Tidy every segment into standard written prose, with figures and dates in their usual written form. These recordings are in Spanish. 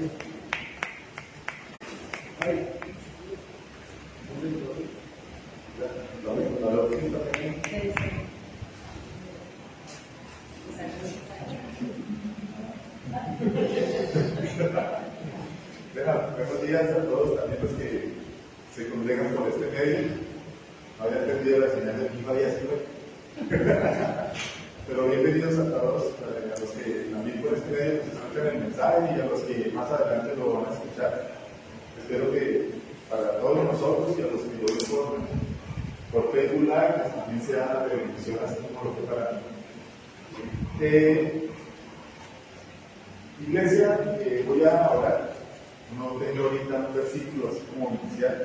Buenos días a todos, también los que se congregan por este medio. No había perdido la señal del FIFA y así pero bienvenidos a todos, a los que también por este medio nos escuchan el mensaje y a los que más adelante lo van a escuchar. Espero que para todos nosotros y a los que lo ven por Facebook Live pues, también sea de bendición, así como lo fue para mí. Iglesia, voy a orar. No tengo ahorita un versículo así como inicial,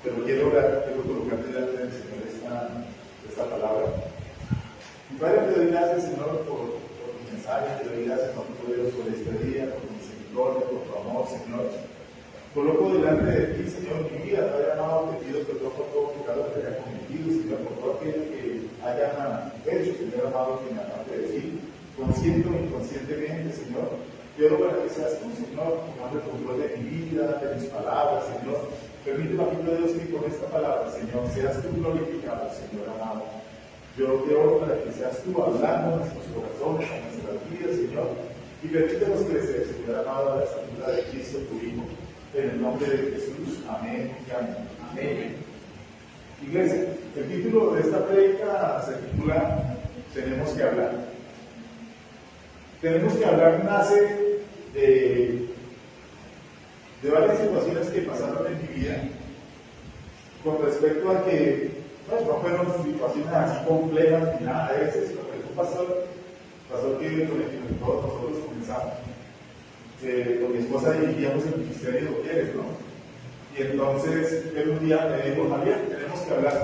pero quiero orar, quiero colocar delante del Señor esta palabra. Mi Padre, te doy gracias, Señor, por tu mensaje, te doy gracias, Señor, por este día, por tu misericordia, por tu amor, Señor. Coloco delante de ti, Señor, mi vida, Padre amado, te pido perdón por todo pecado que haya cometido, Señor, por todo aquello que haya hecho, Señor amado, que me aparte de ti, consciente o inconscientemente, Señor. Quiero para que seas tú, Señor, tomando el control de mi vida, de mis palabras, Señor. Permite, papito Dios, que con esta palabra, Señor, seas tú glorificado, Señor amado. Yo te oro para que seas tú hablando a nuestros corazones, a nuestras vidas, Señor, y permítanos crecer, Señor amado, a la estatura de Cristo, tu Hijo, en el nombre de Jesús. Amén y amén. Amén. Iglesia, el título de esta prédica se titula Tenemos que hablar. Tenemos que hablar nace de varias situaciones que pasaron en mi vida con respecto a que no fueron situaciones así complejas ni nada de eso, sino que eso pasó que con el que todos nosotros comenzamos. Con mi esposa dirigíamos el ministerio de mujeres, ¿no? Y entonces él un día me dijo, Javier, tenemos que hablar.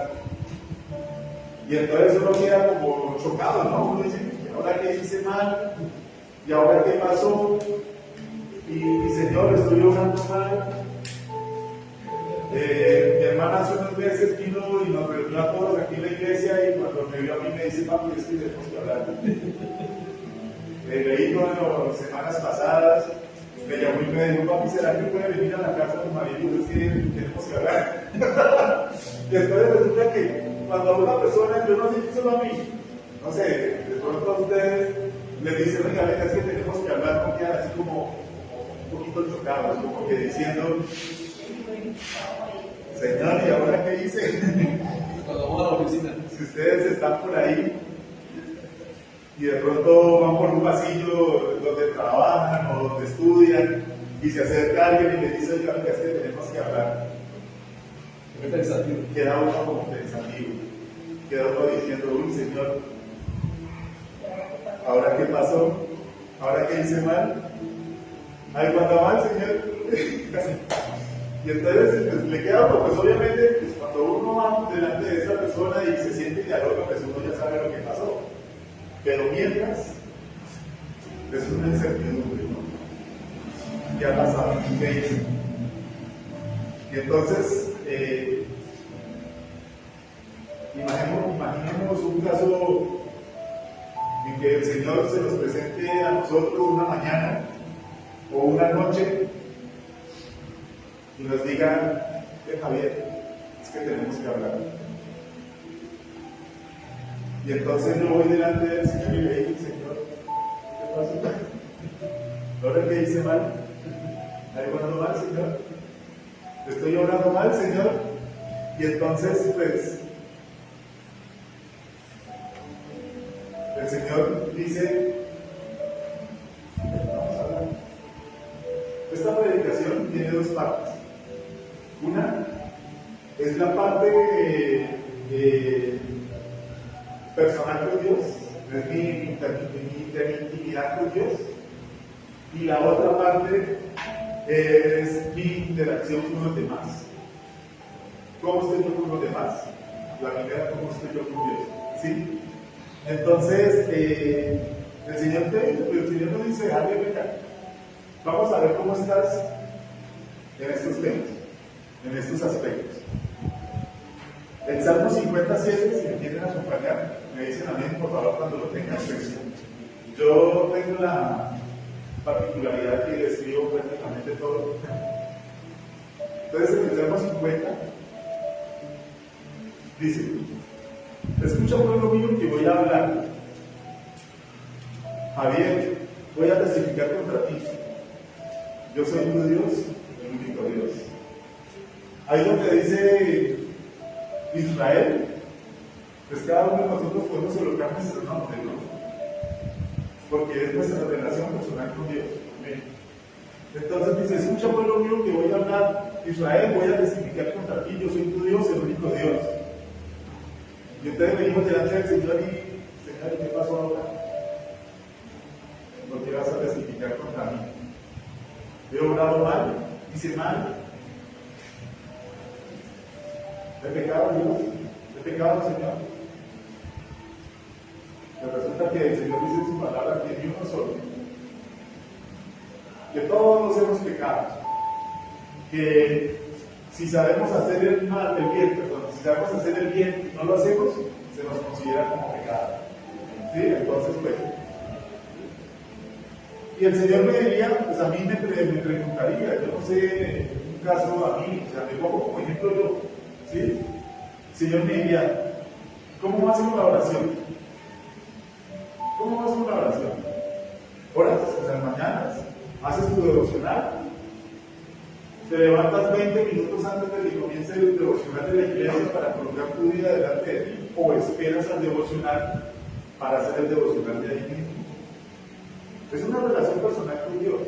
Y entonces uno queda como chocado, ¿no? Uno dice, ¿ahora qué hice mal? ¿Y ahora qué pasó? Y Señor, estoy orando mal. Mi hermana hace unos meses vino y nos reunió a todos aquí en la iglesia y cuando me vio a mí me dice, papi, es que tenemos que hablar. Leí todas las semanas pasadas, me llamó y me dijo, papi, ¿será que puede venir a la casa de María? Y yo sí, tenemos que hablar. Y después resulta que cuando a una persona, yo no sé si solo a mí, no sé, de pronto a ustedes le dicen, venga, venga, es que tenemos que hablar, no quedan así como un poquito chocados, como que diciendo, Señor, ¿y ahora qué hice? Cuando vamos a la oficina. Si ustedes están por ahí y de pronto van por un pasillo donde trabajan o donde estudian y se acerca alguien y le dice, oiga, es que tenemos que hablar. Queda uno como pensativo, queda uno diciendo, uy, Señor, ¿ahora qué pasó? ¿Ahora qué hice mal? ¿Algo anda mal, Señor? Y entonces pues, le queda uno, pues obviamente, pues, cuando uno va delante de esa persona y se siente diálogo, pues uno ya sabe lo que pasó. Pero mientras, es una incertidumbre, ¿no? ¿Qué ha pasado? ¿Qué hice? Y entonces, imaginemos un caso en que el Señor se nos presente a nosotros una mañana o una noche y nos diga, Javier, es que tenemos que hablar. Y entonces yo voy delante del Señor y le digo, Señor, ¿qué pasó? ¿Ahora qué hice mal? ¿Algo ando mal, Señor? ¿Estoy obrando mal, Señor? Y entonces, pues, el Señor dice, vamos a hablar. Esta predicación tiene dos partes. Una es la parte personal con Dios, es mi intimidad con Dios, y la otra parte es mi interacción con los demás. ¿Cómo estoy yo con los demás? La primera, ¿cómo estoy yo con Dios? ¿Sí? Entonces, el Señor nos dice, Javier, venga, vamos a ver cómo estás en estos temas, en estos aspectos. El Salmo 57, si me quieren acompañar, me dicen amén, por favor, cuando lo tengan. Yo tengo la particularidad que escribo pues, Entonces en el Salmo 50 dice: escucha, pueblo mío, que voy a hablar. Javier, voy a testificar contra ti. Yo soy tu Dios, el único Dios. Ahí donde dice Israel, pues cada uno de nosotros podemos colocar nuestro nombre, ¿no? Porque es nuestra relación personal con Dios. ¿Amén? Entonces dice: escucha, pueblo mío, que voy a hablar. Israel, voy a testificar contra ti. Yo soy tu Dios, el único Dios. Y entonces venimos delante del Señor y: Señor, ¿qué pasó ahora? ¿Por qué vas a testificar contra mí? ¿He obrado mal? ¿Hice mal? ¿He pecado, Dios? ¿He pecado, Señor? Pero resulta que el Señor dice en su palabra que ni uno solo, que todos nos hemos pecado, que si sabemos hacer el bien, si sabemos hacer el bien y no lo hacemos, se nos considera como pecado. ¿Sí? Entonces, pues. Y el Señor me diría, pues a mí me preguntaría, yo no sé, un caso a mí, o sea, me pongo como ejemplo yo, ¿sí? El Señor me diría: ¿cómo vas en la oración? ¿Cómo vas en la oración? Oras en las mañanas, haces tu devocional, te levantas 20 minutos antes de que comience el devocional de la iglesia para colocar tu vida delante de ti, o esperas al devocional para hacer el devocional de ahí mismo. Es una relación personal con Dios.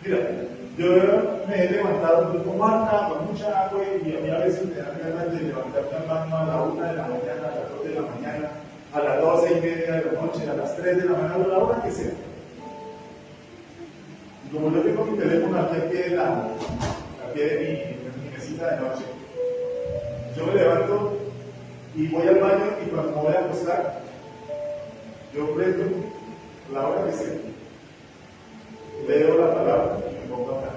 Mira, yo me he levantado con Marta, con mucha agua, y a mí a veces me dan ganas de levantarme al baño a la 1 de la mañana, a las 2 de la mañana, a las 12:30 de la noche, a las 3 de la mañana, a la hora que sea. Y como yo tengo mi teléfono aquí al pie de mi mesita de noche, yo me levanto y voy al baño, y cuando me voy a acostar, yo prendo la hora que sea, leo la palabra y me pongo a hablar.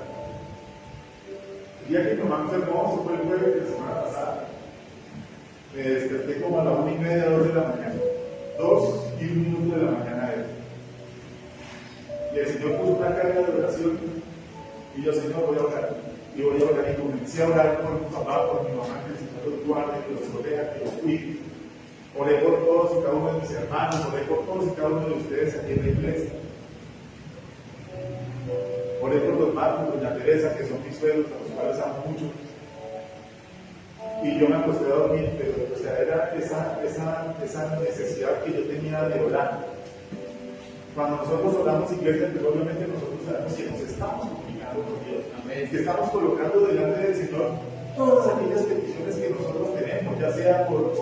El día que mi mamá me enfermó, fue el jueves de la semana pasada, me desperté como a la 1:30, 2 de la mañana, 2 y 1 minuto de la mañana de hoy. Y el Señor puso una carga de oración, y yo: Señor, voy a orar. Y voy a orar, y comencé a orar por mi papá, por mi mamá, que el Señor los guarde, que los proteja, que los cuide. Oré por todos y cada uno de mis hermanos, oré por todos y cada uno de ustedes aquí en la iglesia. Oré por los Marcos, doña Teresa, que son mis suegros, a los cuales amo mucho. Y yo me acosté a dormir, pero o sea, era esa necesidad que yo tenía de orar. Cuando nosotros oramos iglesia, pues obviamente nosotros sabemos que nos estamos comunicando con Dios. Amén. Que estamos colocando delante del Señor todas aquellas peticiones que nosotros tenemos, ya sea por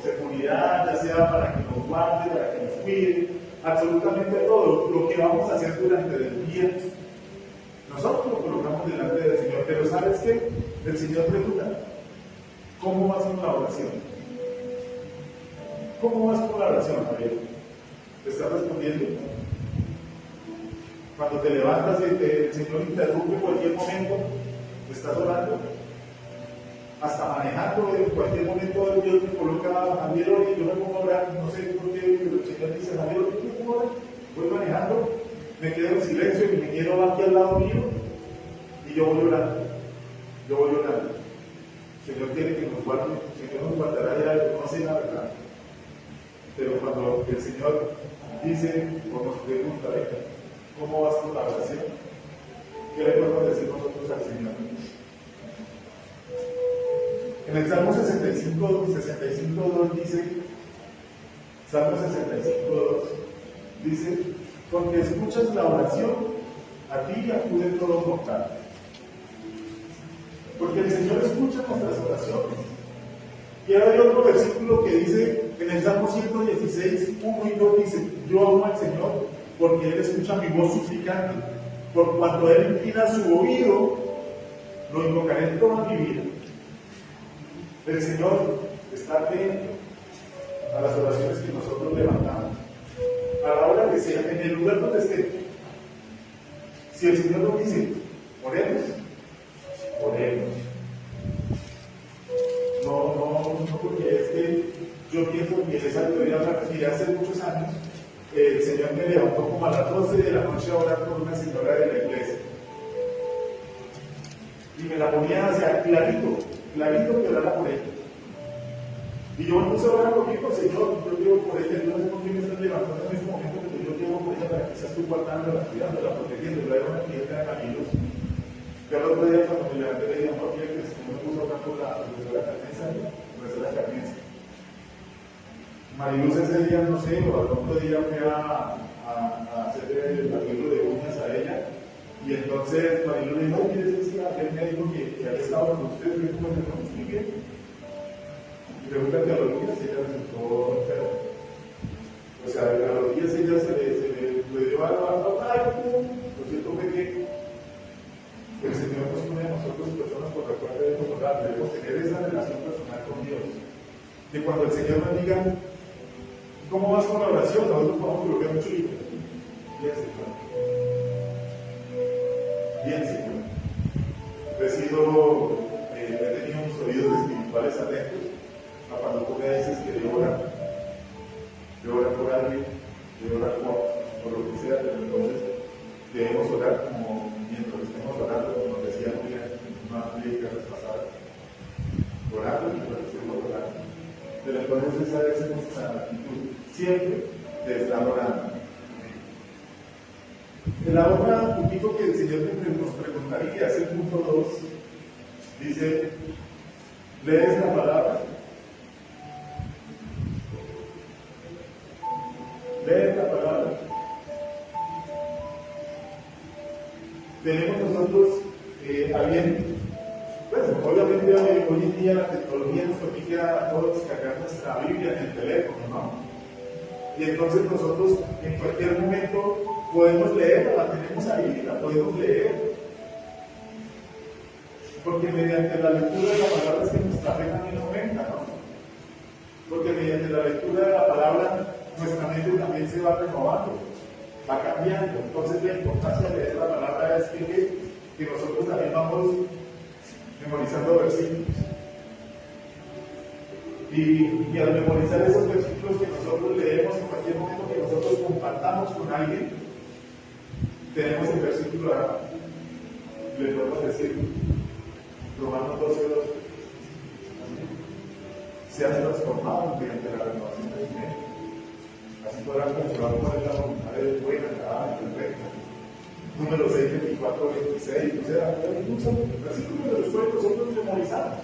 seguridad, ya sea para que nos guarde, para que nos cuide, absolutamente todo lo que vamos a hacer durante el día. Nosotros lo colocamos delante del Señor, pero ¿sabes qué? El Señor pregunta: ¿cómo vas con la oración? ¿Cómo vas con la oración, Javier? ¿Te está respondiendo? Cuando te levantas y el Señor interrumpe en cualquier momento, ¿estás orando? Hasta manejando, en cualquier momento Dios me coloca: Javier, hoy yo me pongo a orar, no sé por qué, pero el Señor dice: Javier, hoy yo me pongo a orar, voy manejando, me quedo en silencio, y mi ingeniero va aquí al lado mío, y yo voy orando. El Señor quiere que nos guarde, el Señor nos guardará ya, no sé la verdad. Pero cuando el Señor dice o nos pregunta: ¿cómo vas con la oración? ¿Qué le podemos decir nosotros al Señor? En el Salmo 65:2 dice, Salmo 65:2 dice: porque escuchas la oración, a ti acude todo mortal. Porque el Señor escucha nuestras oraciones. Y ahora hay otro versículo que dice, en el Salmo 116:1 y 2 dice: yo amo al Señor porque Él escucha mi voz suplicante. Por cuanto Él inclina su oído, lo invocaré en toda mi vida. El Señor está atento a las oraciones que nosotros levantamos, a la hora que sea, en el lugar donde esté. Si el Señor nos dice: oremos, oremos. No, porque es que yo pienso que esa teoría la hace muchos años. El Señor me levantó como a las 12 de la noche a orar por una señora de la iglesia. Y me la ponía hacia clarito que orara por ella. Y yo me puse a orar conmigo, Señor, yo llevo por ella, yo no sé por qué me estás levantando en este momento, pero yo llevo por ella para que seas tú guardándola, cuidándola, protegiéndola. Era una cliente de Marilos. Yo el otro día cuando me levanté le dije, no, quiero que el Señor me puso a orar por la profesora Carmenza. Mariluz ese día, no sé, o al otro día fue a hacer el arreglo de uñas a ella. Y entonces Mariluz le dijo, ¿qué es eso? Aquel médico que había estado con usted, que ¿cómo se lo explique? Y pregunta que a los días ella resultó enferma. O sea, a los días ella se le dio algo, lo cierto fue que el Señor nos pone a nosotros personas por las cuales debemos orar, debemos tener esa relación personal con Dios. Que cuando el Señor nos diga, ¿cómo vas con la oración? Nosotros podemos colocar mucho libro. Bien, Señor. Bien, Señor. He tenido unos oídos espirituales atentos a cuando tú me dices que debo orar. Debo orar por alguien, debo orar por lo que sea, pero entonces debemos orar como mientras estemos orando, como nos decía Julia en una prédica pasada. Orando mientras estemos orando. Pero entonces esa es nuestra actitud, siempre de estar orando. La otra puntito que el Señor nos preguntaría es el punto 2. Dice, ¿lees la palabra? ¿Lees la palabra? Tenemos nosotros pues obviamente hoy en día la tecnología nos permite a todos descargar nuestra Biblia en el teléfono, ¿no? Y entonces nosotros en cualquier momento podemos leerla, la tenemos ahí, la podemos leer. Porque mediante la lectura de la palabra es que nuestra fe también aumenta, ¿no? Porque mediante la lectura de la palabra nuestra mente también se va renovando, va cambiando. Entonces la importancia de leer la palabra es que nosotros también vamos memorizando versículos. Y al memorizar esos versículos que nosotros leemos en cualquier momento que nosotros compartamos con alguien, tenemos el versículo acá. Le podemos decir, Romanos 12:2. Seas transformado mediante la renovación de tu mente. Así podrás comprobar cuál es la voluntad de Dios buena, agradable y perfecta. Número 6, 24, 26. O sea, hay muchos versículos de los cuales nosotros memorizamos.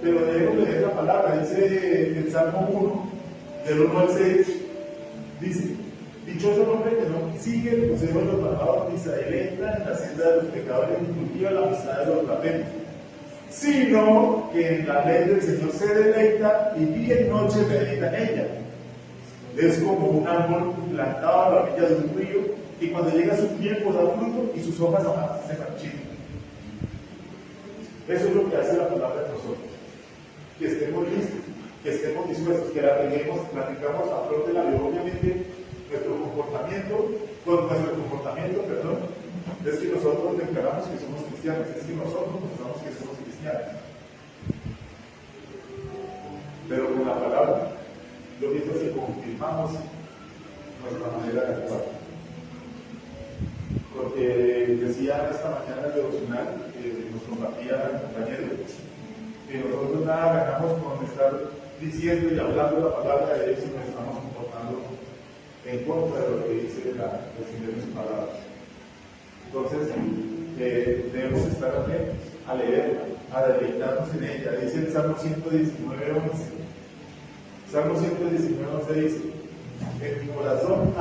Pero debemos leer la palabra. Dice el Salmo 1, del 1 al 6, dice: dichoso el hombre que no sigue el consejo de los malvados, ni se deleita en la senda de los pecadores, ni cultiva la amistad de los blasfemos, sino que en la ley del Señor se deleita y día y noche medita en ella. Es como un árbol plantado a la orilla de un río, que cuando llega su tiempo da fruto y sus hojas jamás se marchitan. Eso es lo que hace la palabra de nosotros. Que estemos listos, que estemos dispuestos, que la platicamos a flor de la vida. Obviamente, nuestro comportamiento, es que nosotros declaramos que somos cristianos, es que nosotros mostramos que somos cristianos. Pero con la palabra, lo que es que confirmamos nuestra manera de actuar. Porque decía esta mañana el devocional que nos compartía el compañero, que nosotros nada ganamos con estar diciendo y hablando la palabra de Dios y nos estamos comportando en contra de lo que dice el Señor en sus palabras. Entonces, debemos estar atentos a leerla, a deleitarnos en ella. Dice el Salmo 119:11. Salmo 119:11 dice: en mi corazón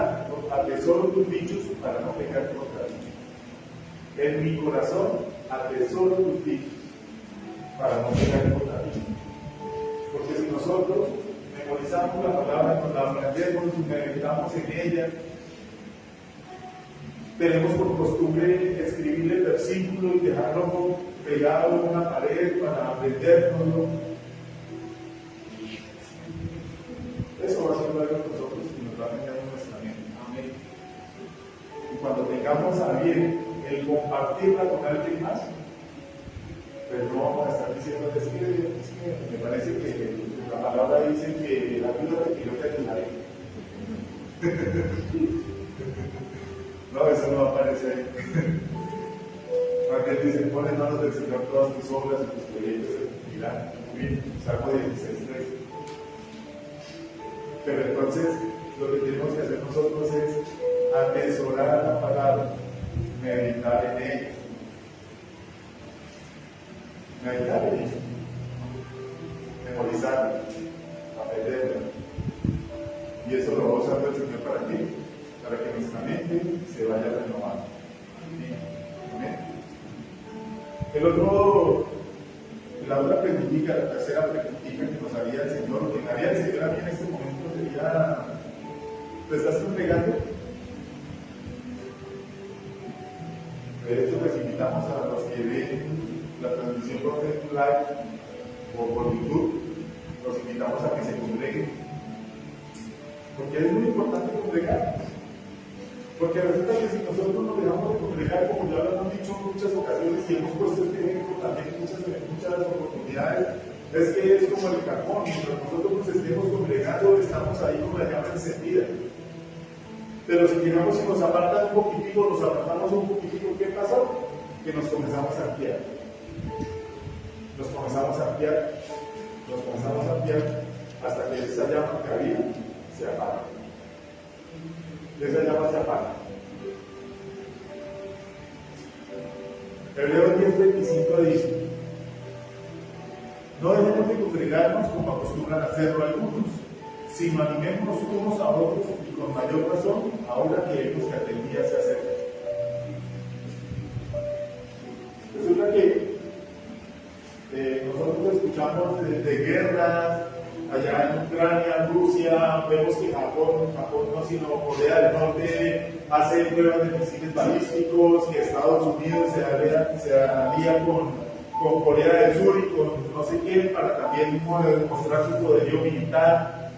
atesoro tus dichos para no pecar contra ti. En mi corazón atesoro tus dichos para no pecar contra ti. Porque si nosotros memorizamos la palabra, nos la aprendemos y meditamos en ella, tenemos por costumbre escribirle el versículo y dejarlo pegado en una pared para aprendérnoslo. Eso va a ser algo de nosotros y nos va a meter en nuestra mente. Amén. Y cuando tengamos a bien el compartirla con alguien más, pues no vamos a estar diciendo, es que me parece que la palabra dice que ayúdate que yo te ayudaré. No, eso no va a aparecer. Porque le dice, pon en manos del Señor todas tus obras y tus proyectos se cumplirán. Muy bien, Salmo 16:3. Pero entonces, lo que tenemos que hacer nosotros es atesorar la palabra, meditar en ella. Meditar en ella. Memorizarla, aprenderla. Y eso lo va a usar el Señor para qué? Para que nuestra mente se vaya renovando. Amén. La otra preguntita, la tercera preguntita que nos haría el Señor, que me haría el Señor a mí en este momento sería: ¿te estás congregando? De hecho, les invitamos a los que ven la transmisión por Facebook Live o por YouTube, los invitamos a que se congreguen. Porque es muy importante congregarnos. Porque resulta que si nosotros nos dejamos de congregar, como ya lo hemos dicho en muchas ocasiones y hemos puesto este ejemplo también en muchas oportunidades, es que es como el carbón. Mientras nosotros nos estemos congregando, estamos ahí con la llama encendida. Pero si llegamos y nos apartan un poquitico, nos apartamos un poquitico, ¿qué pasa? Que nos comenzamos a enfriar. Nos comenzamos a enfriar hasta que esa llama que había se apaga. Esa llama se apaga. Hebreos 10:25 dice: no dejemos de congregarnos como acostumbran a hacerlo algunos, sino animémonos unos a otros y con mayor razón ahora que vemos que aquel día se acerca. Resulta que nosotros escuchamos de guerras allá en Ucrania, Rusia, vemos que Japón no, sino Corea del Norte hace pruebas de misiles balísticos, que Estados Unidos se alía con Corea del Sur y con no sé quién para también demostrar su poderío militar.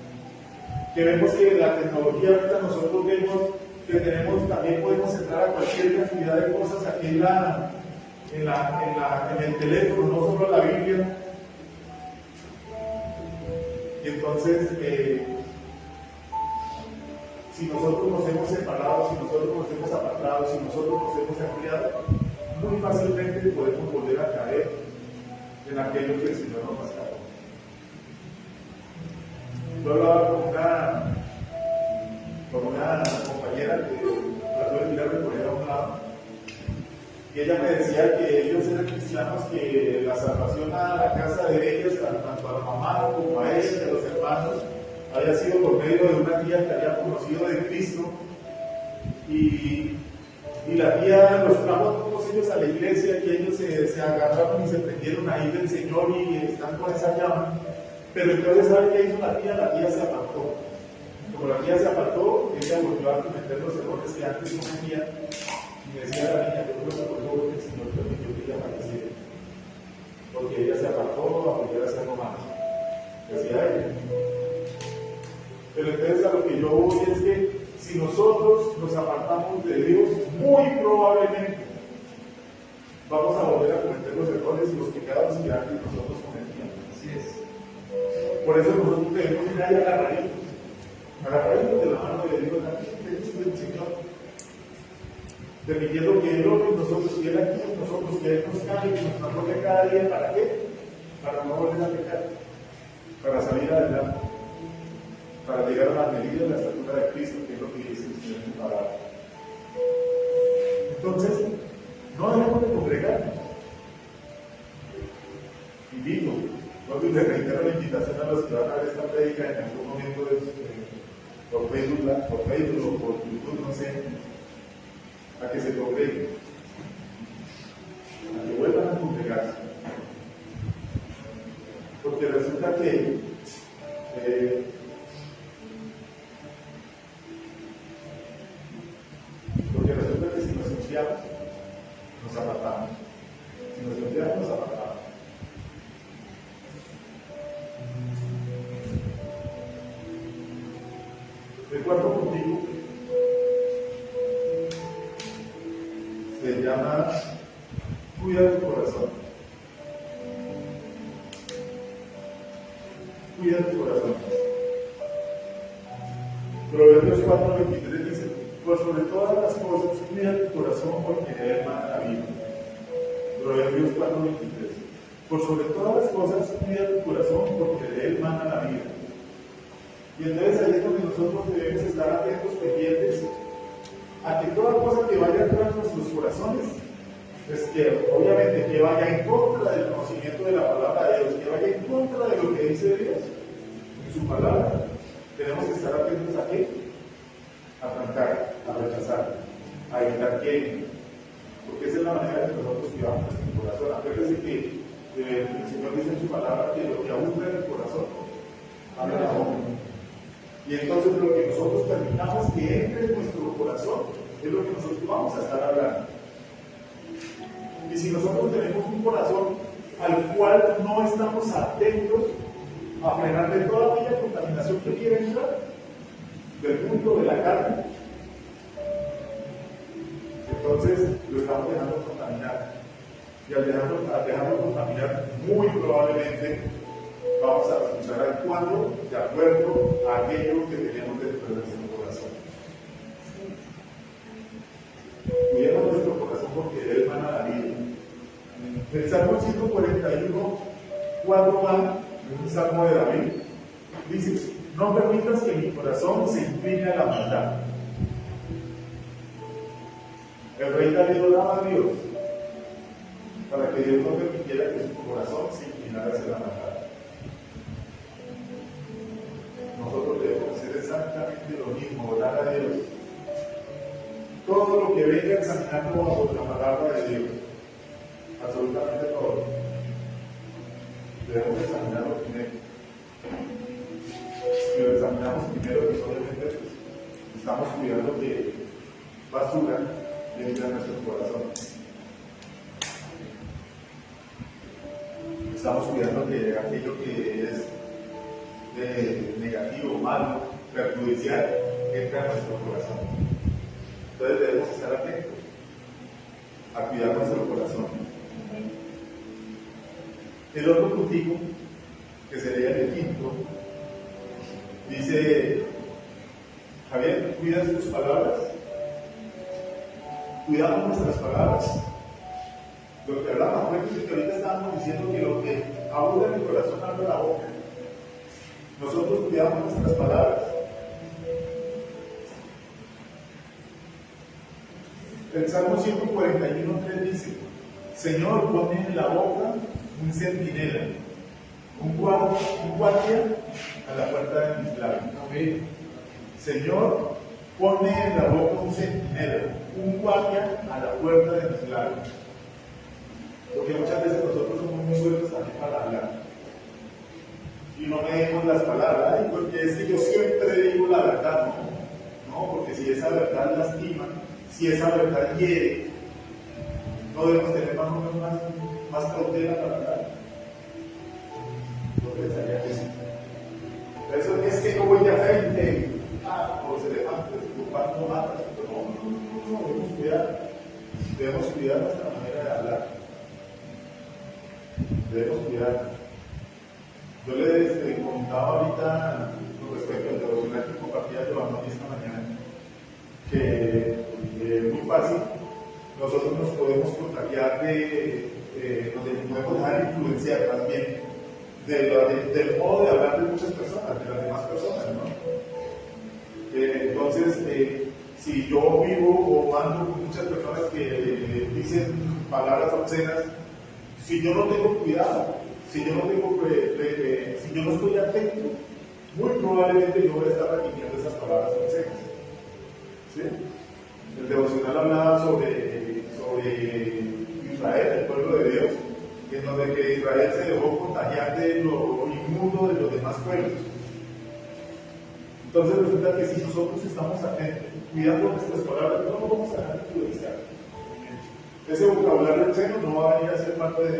Que vemos que la tecnología ahorita nosotros vemos que tenemos, también podemos entrar a cualquier cantidad de cosas aquí en el teléfono, no solo la Biblia. Y entonces, si nosotros nos hemos separado, si nosotros nos hemos apartado, si nosotros nos hemos enfriado, muy fácilmente podemos volver a caer en aquello que el Señor nos rescató. Yo hablaba con una compañera que trató de tirarme por allá a un lado, y ella me decía que ellos eran cristianos, que la salvación a la casa de ellos, tanto a la mamá como a ella y a los hermanos, había sido por medio de una tía que había conocido de Cristo, y la tía los trajo a todos ellos a la iglesia, y ellos se agarraron y se prendieron ahí del Señor y están con esa llama. Pero entonces, ¿sabe qué hizo la tía? La tía se apartó. Como la tía se apartó, ella volvió a cometer los errores que antes cometía. Y me decía a la niña: yo creo que por favor que el Señor permitió que ella falleciera, porque ella se apartó a volver a ser romana. Decía ella. Pero entonces, a lo que yo voy es que si nosotros nos apartamos de Dios, muy probablemente vamos a volver a cometer los errores y los pecados que antes nosotros cometíamos. Así es. Por eso nosotros debemos ir ahí agarraditos de la mano de Dios, del Señor, permitiendo que Él obre en nosotros, que Él actúe en nosotros, que Él nos cambie, que nos transforme cada día. ¿Para qué? Para no volver a pecar, para salir adelante, para llegar a la medida de la estatura de Cristo, que es lo que dice el Señor en su palabra. Entonces, no dejemos de congregarnos. Invito, no les reitero la invitación a los que van a ver esta prédica en algún momento por Facebook o por YouTube, no sé, a que se congreguen, a que vuelvan a congregarse. Porque resulta que si nos enfriamos, nos apartamos. Si nos enfriamos, nos apartamos. El cuarto motivo se llama cuida tu corazón. Cuida tu corazón. Proverbios 4:23 dice: pues sobre todas las cosas cuida tu corazón, porque de él mana la vida. Proverbios 4:23. Por sobre todas las cosas, cuida tu corazón, porque de él mana la vida. Y entonces ahí es donde nosotros debemos estar atentos, pendientes, a que toda cosa que vaya a entrar en nuestros corazones, pues que obviamente que vaya en contra del conocimiento de la palabra de Dios, que vaya en contra de lo que dice Dios en su palabra, tenemos que estar atentos a qué, a trancar, a rechazar, a evitar que, porque esa es la manera que nosotros cuidamos nuestro corazón. Acuérdense que el Señor dice en su palabra que lo que abunda en el corazón habla la boca. Y entonces lo que nosotros permitamos que entre en nuestro corazón es lo que nosotros vamos a estar hablando. Y si nosotros tenemos un corazón al cual no estamos atentos a frenar de toda aquella contaminación que quiere entrar del mundo de la carne, entonces lo estamos dejando contaminar. Y al dejarlo contaminar, muy probablemente vamos a estar actuando de acuerdo a aquello que tenemos dentro de nuestro corazón. Cuidemos nuestro corazón porque él mana la vida. El Salmo 141, 4 va, un salmo de David, dice: no permitas que mi corazón se incline a la maldad. El rey David oraba a Dios para que Dios no permitiera que su corazón se inclinara hacia la maldad. Nosotros debemos hacer exactamente lo mismo, orar a Dios. Todo lo que venga examinando bajo la palabra de Dios, absolutamente todo, debemos examinarlo primero. Si lo examinamos primero, pues obviamente estamos cuidando que basura entre a nuestro corazón. Estamos cuidando que aquello que es negativo, malo, perjudicial, entre a nuestro corazón. Entonces debemos estar atentos a cuidar nuestro corazón. El otro puntico, que sería el quinto, dice: Javier, ¿cuidas tus palabras? Cuidamos nuestras palabras. Lo que hablamos, acuérdense que ahorita estábamos diciendo que lo que abunda en el corazón habla la boca. Nosotros cuidamos nuestras palabras. El Salmo 141:3 dice: Señor, ponme en la boca un centinela, un guardia a la puerta de mis labios. Amén. Señor, ponme en la boca un centinela, un guardia a la puerta de mis labios. Porque muchas veces nosotros somos muy buenos también para hablar. Y no medimos las palabras. Ay, porque es que yo siempre digo la verdad. No, porque si esa verdad lastima, si esa verdad hiere, no debemos tener más o menos más cautela para hablar. Yo pensaría que sí. Eso es que no voy de frente a los elefantes, ocupando matas. No, debemos cuidar nuestra manera de hablar. Debemos cuidar. Yo le comentaba ahorita con respecto al devocional que compartía Giovanni esta mañana, que es muy fácil, nosotros nos podemos contagiar donde podemos dejar influenciar más bien del modo de hablar de muchas personas, de las demás personas, ¿no? Entonces, si yo vivo o ando con muchas personas que dicen palabras obscenas, si yo no tengo cuidado, si yo no estoy atento, muy probablemente yo voy a estar repitiendo esas palabras obscenas. ¿Sí? El devocional hablaba sobre Israel, el pueblo de Dios, en donde que Israel se dejó contagiar de lo inmundo de los demás pueblos. Entonces resulta que si nosotros estamos atentos, cuidando nuestras palabras, no nos vamos a dejar influenciar. Ese vocabulario obsceno no va a venir a ser parte de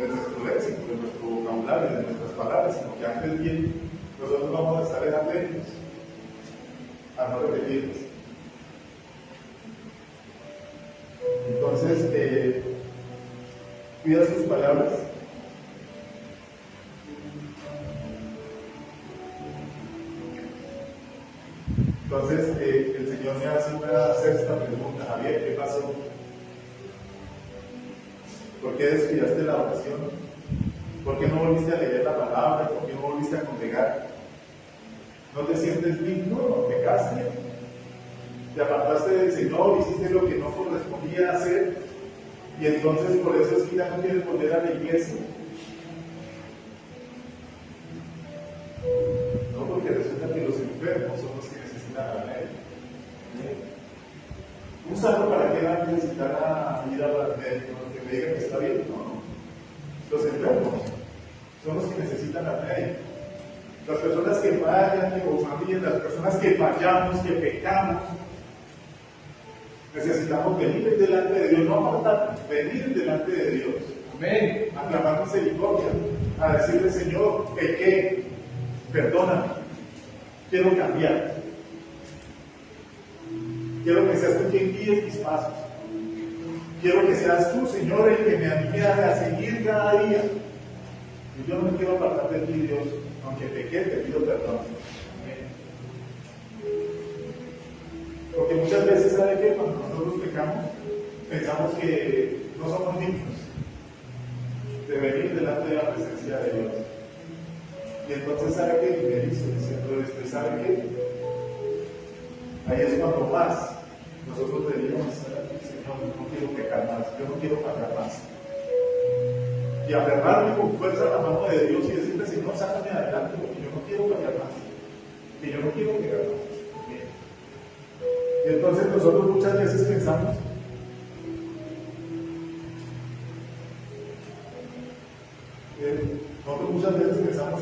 nuestro léxico, de nuestro vocabulario, de nuestras palabras, sino que antes bien nosotros vamos a estar atentos a no repetirlas. Entonces, cuida sus palabras. Entonces, el Señor me hace una sexta pregunta: Javier, ¿qué pasó? ¿Por qué descuidaste la oración? ¿Por qué no volviste a leer la palabra? ¿Por qué no volviste a congregar? ¿No te sientes digno? ¿No pecaste? ¿Te apartaste del Señor? ¿Hiciste lo que no correspondía hacer? Y entonces por eso es que ya no quieres volver a la iglesia. No, porque resulta que los enfermos son los que necesitan a la médico. ¿Un santo para qué va a necesitar ir al médico? Que me diga que está bien. No. Los enfermos son los que necesitan al médico. Las personas que fallan, que confían, las personas que fallamos, que pecamos, necesitamos venir delante de Dios, no apartarnos, venir delante de Dios. Amén. A clamar misericordia, a decirle: Señor, pequé, perdóname, quiero cambiar. Quiero que seas tú quien guíes mis pasos. Quiero que seas tú, Señor, el que me anime a seguir cada día. Y yo no me quiero apartar de ti, Dios. Aunque pequé, te pido perdón. Porque muchas veces, ¿sabe qué? Cuando nosotros pecamos, pensamos que no somos dignos de venir delante de la presencia de Dios. Y entonces, ¿sabe qué? Me dice diciendo esto, ¿y sabe qué? Ahí es cuando más nosotros deberíamos estar aquí: Señor, no quiero pecar más, yo no quiero fallar más. Y aferrarme con fuerza a la mano de Dios y decirle: Señor, sácame adelante, porque yo no quiero fallar más, que yo no quiero pecar más. Bien. Y entonces nosotros muchas veces pensamos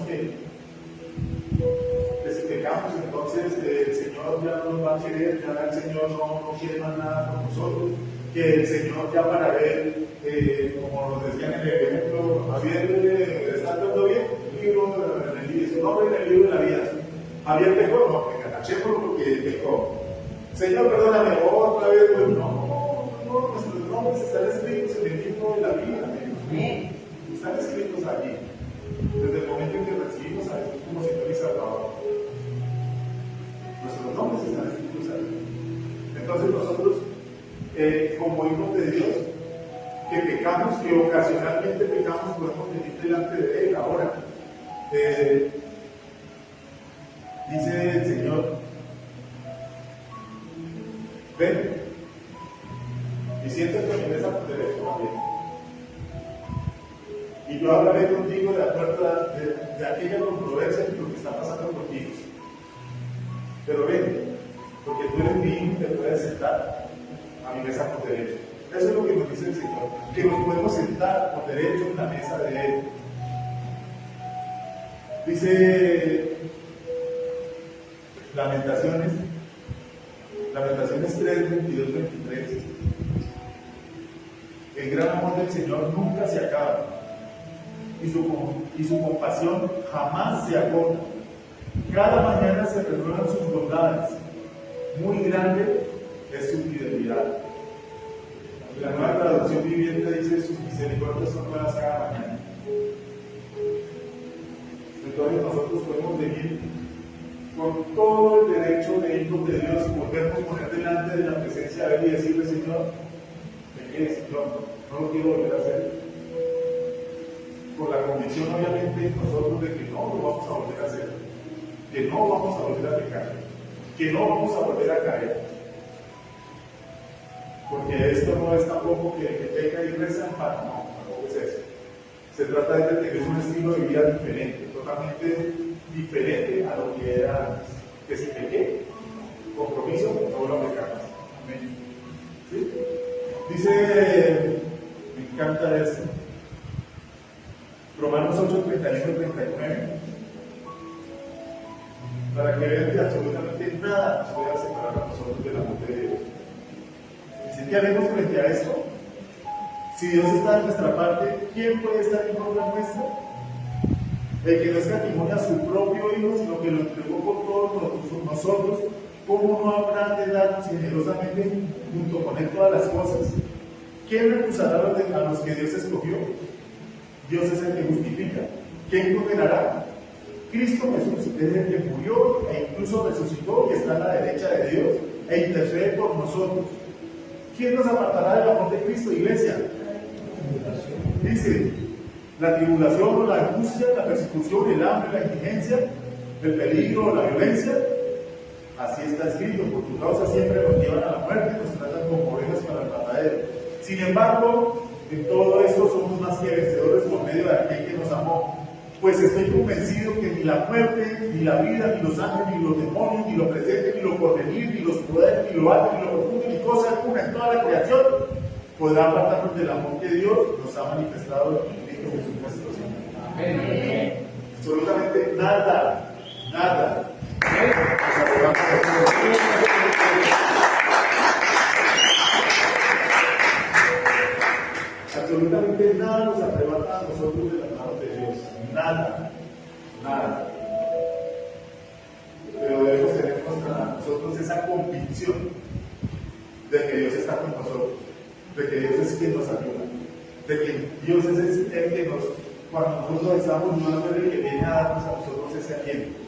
que si pecamos, entonces el Señor ya no nos va a querer, ya el Señor no quiere más nada con nosotros, que el Señor ya para ver, como nos decían en el ejemplo, Javier está todo bien, su nombre en el libro de la vida. Javier pecó, no, que catachémoslo porque pecó. Señor, perdóname otra vez, pues no, nuestros nombres están escritos en el libro de la vida. Están escritos allí, desde el momento en que recibimos a Jesús como Señor y Salvador. Nuestros nombres están escritos allí. Entonces nosotros, como hijos de Dios, que pecamos, que ocasionalmente pecamos, podemos venir delante de Él. Ahora, dice el Señor: ven y siéntate en esa derecha también. Y yo hablaré contigo de acuerdo de aquella controversia y lo que está pasando contigo. Pero ven, porque tú eres mi hijo y te puedes sentar a mi mesa por derecho. Eso es lo que nos dice el Señor, que nos podemos sentar por derecho en la mesa de Él. Dice Lamentaciones 3, 22, 23. El gran amor del Señor nunca se acaba, y su compasión jamás se agota. Cada mañana se renuevan sus bondades. Muy grande es su fidelidad. La Nueva Traducción Viviente dice: sus misericordias son nuevas cada mañana. Entonces nosotros podemos venir con todo el derecho de hijos de Dios y podernos poner delante de la presencia de Él y decirle: Señor, pequé, Señor, no lo quiero volver a hacer. Con la convicción, obviamente, nosotros de que no lo vamos a volver a hacer, que no vamos a volver a pecar, que no vamos a volver a caer. Porque esto no es tampoco que peca y reza en vano, no, tampoco es eso. Se trata de tener un estilo de vida diferente, totalmente diferente a lo que era antes. Que si pequé, compromiso, no vuelvo a pecar más. Amén. ¿Sí? Dice, me encanta esto, Romanos 8, 31 y 39, para que vean que absolutamente nada nos puede separar a nosotros del amor de Dios. Dice: ¿qué haremos frente a esto? Si Dios está de nuestra parte, ¿quién puede estar en contra nuestra? El que no escatimó a su propio Hijo, sino que lo entregó por todos nosotros, ¿cómo no habrá de darnos generosamente junto con Él todas las cosas? ¿Quién recusará a los que Dios escogió? Dios es el que justifica. ¿Quién condenará? Cristo Jesús es el que murió e incluso resucitó y está a la derecha de Dios e intercede por nosotros. ¿Quién nos apartará del amor de Cristo, iglesia? dice, la tribulación o la angustia, la persecución, el hambre, la indigencia, el peligro o la violencia. Así está escrito, por tu causa siempre nos llevan a la muerte y nos tratan como ovejas para el matadero. Sin embargo, en todo esto somos más que vencedores por medio de aquel que nos amó. Pues estoy convencido que ni la muerte, ni la vida, ni los ángeles, ni los demonios, ni lo presente, ni lo porvenir, ni los poderes, ni lo alto, ni lo profundo, ni cosa alguna en toda la creación podrá apartarnos del amor que Dios nos ha manifestado en Cristo Jesús nuestro Señor. Amén. Absolutamente nada, nada. Absolutamente nada nos arrebata a nosotros de las manos de Dios. Nada, nada. Pero debemos tener contra nosotros esa convicción de que Dios está con nosotros, de que Dios es quien nos ayuda, de que Dios es el que nos, cuando nosotros estamos dudando, es el que viene a darnos a nosotros ese aliento.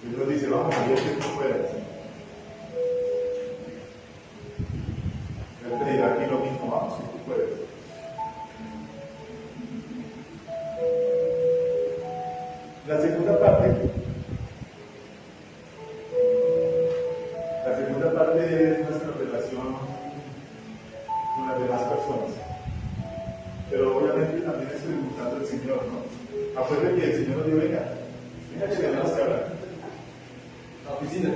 Él nos dice, vamos, Dios que tú puedas. Él te dirá aquí lo mismo, vamos, si tú puedes. La segunda parte es nuestra relación con las demás personas. Pero obviamente también es preguntando al Señor, ¿no? Acuérdense que el Señor nos dijo, venga que tenemos que hablar. La oficina.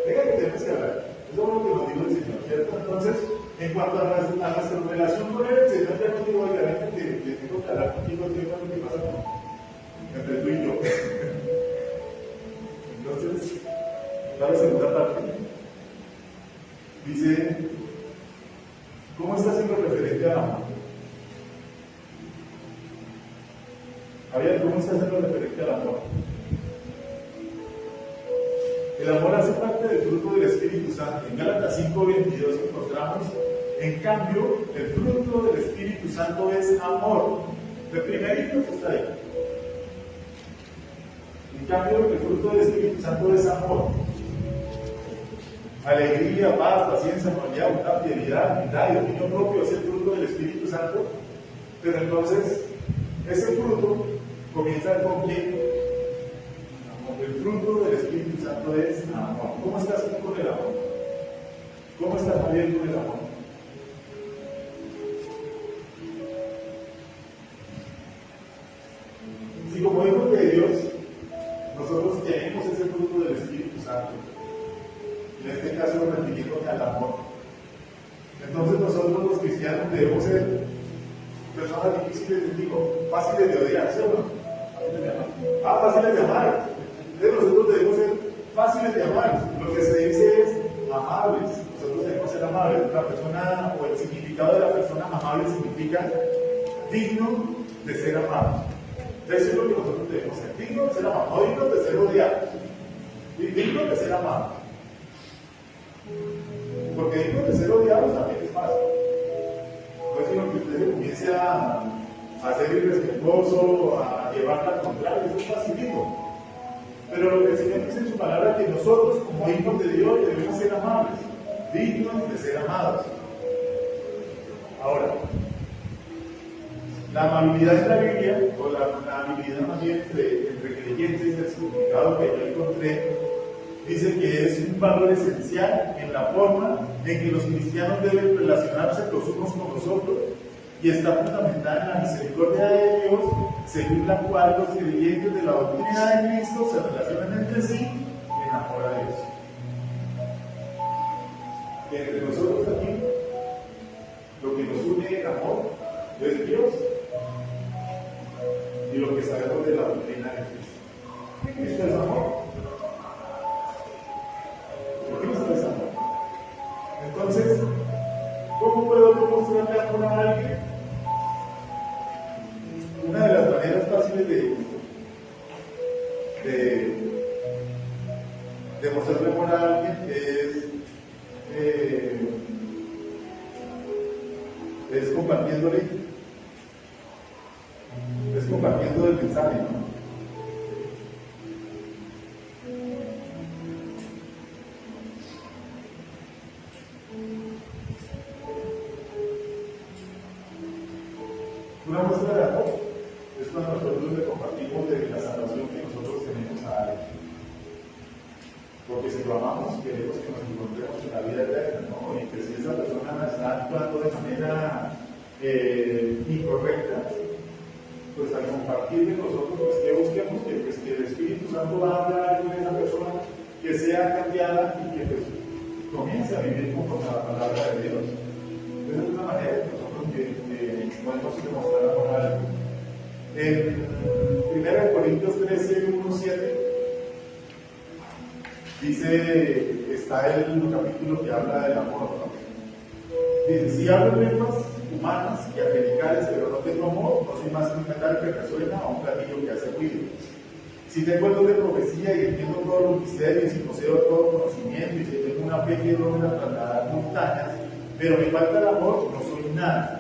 Venga que tenemos que hablar. Eso es lo que nos dijo el Señor, ¿cierto? Entonces, en cuanto a nuestra relación con Él, el Señor ya nos dijo, oiga, venga que tengo que hablar contigo, ¿qué pasa entre tú y yo? Entonces, la segunda parte dice, ¿cómo está haciendo referente al amor? ¿Cómo está haciendo referente al amor? El amor hace parte del fruto del Espíritu Santo. En Gálatas 5:22 encontramos, en cambio, el fruto del Espíritu Santo es amor. De primerito está ahí. En cambio, el fruto del Espíritu Santo es amor. Alegría, paz, paciencia, amabilidad, bondad, fidelidad, humildad y dominio propio es el fruto del Espíritu Santo. Pero entonces, ese fruto comienza con quién? El fruto del Espíritu Santo es amor. ¿Cómo estás tú con el amor? ¿Cómo estás Javier con el amor? Si como hijos de Dios, nosotros tenemos ese fruto del Espíritu Santo, en este caso refiriéndome al amor, entonces nosotros los cristianos debemos ser personas difíciles, fáciles de odiar, ¿sí o no? Fáciles de amar. Entonces nosotros debemos ser fáciles de amar. Lo que se dice es amables. Nosotros debemos ser amables. La persona, o el significado de la persona amable significa digno de ser amado. Eso es lo que nosotros debemos ser. Digno de ser amado, no digno de ser odiado. Digno de ser amado. Porque digno de ser odiado también es fácil. No es sino que usted se comience a ser irrespetuoso, a llevar la contraria, eso es facilito. Pero lo que el Señor dice en su palabra es que nosotros, como hijos de Dios, debemos ser amables, dignos de ser amados. Ahora, la amabilidad en la Biblia, o la amabilidad más bien entre creyentes, el significado que yo encontré, dice que es un valor esencial en la forma en que los cristianos deben relacionarse los unos con los otros, y está fundamentada en la misericordia de Dios, según la cual los creyentes de la doctrina de Cristo se relacionan entre sí en amor a Dios. Y entre nosotros aquí, lo que nos une en amor es Dios y lo que sabemos de la doctrina de Cristo. Cristo es amor. Cristo es amor. Entonces, ¿cómo puedo mostrarle amor a alguien? Una de las maneras fáciles de mostrarle amor a alguien es compartiendo el mensaje, ¿no? Una muestra de amor es cuando nosotros le compartimos de la salvación que nosotros tenemos a alguien. Porque si lo amamos, queremos que nos encontremos en la vida eterna, ¿no? Y que si esa persona está actuando de manera incorrecta, pues al compartirle nosotros, pues que busquemos que el Espíritu Santo va a hablar con esa persona, que sea cambiada y que pues comience a vivir conforme a la palabra de Dios. Esa es una manera que nosotros podemos demostrar amor a alguien. En 1 Corintios 13, 1, 7 dice, está el capítulo que habla del amor, ¿no? Dice, si hablo lenguas humanas y angelicales, pero no tengo amor, no soy más que un metal que resuena o un platillo que hace ruido. Si tengo el don de profecía y entiendo todos los misterios y poseo todo conocimiento, y si tengo una fe que logra trasladar montañas, pero me falta el amor, no soy nada.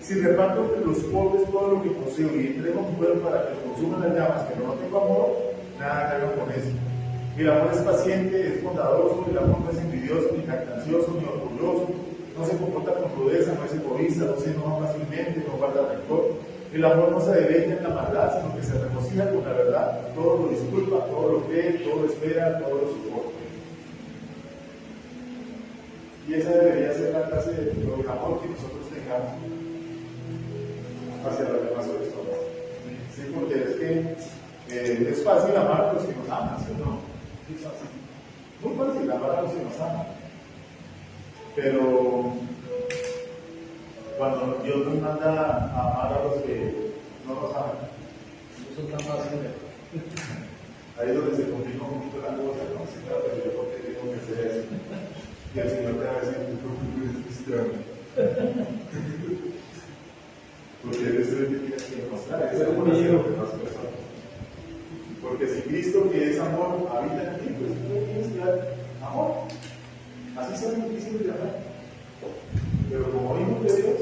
Si reparto entre los pobres todo lo que poseo y entrego mi cuerpo para que lo consuman las llamas, pero no tengo amor, nada hago con eso. El amor es paciente, es bondadoso, el amor no es envidioso, ni jactancioso, ni orgulloso, no se comporta con rudeza, no es egoísta, no se enoja fácilmente, no guarda rencor. El amor no se deleita en la maldad, sino que se regocija con la verdad, todo lo disculpa, todo lo cree, todo lo espera, todo lo soporta. Y esa debería ser la clase de amor que nosotros tengamos hacia las demás personas. Sí, porque es que es fácil amar a los que nos aman, ¿sí o no? Es fácil. Muy fácil amar a los que nos aman. Pero cuando Dios nos manda a amar a los que no nos aman, No son tan fáciles. ahí es donde se complica un poquito la cosa, ¿no? Sí, claro, pero yo por qué tengo que hacer eso. Y el Señor te va a decir, tú eres cristiano. Porque eso es lo que tienes que demostrar, eso es lo que hacer con las personas. Porque si Cristo, que es amor, habita en ti, pues tú tienes que dar amor. Así sea difícil de amar. Pero como hijos de Dios,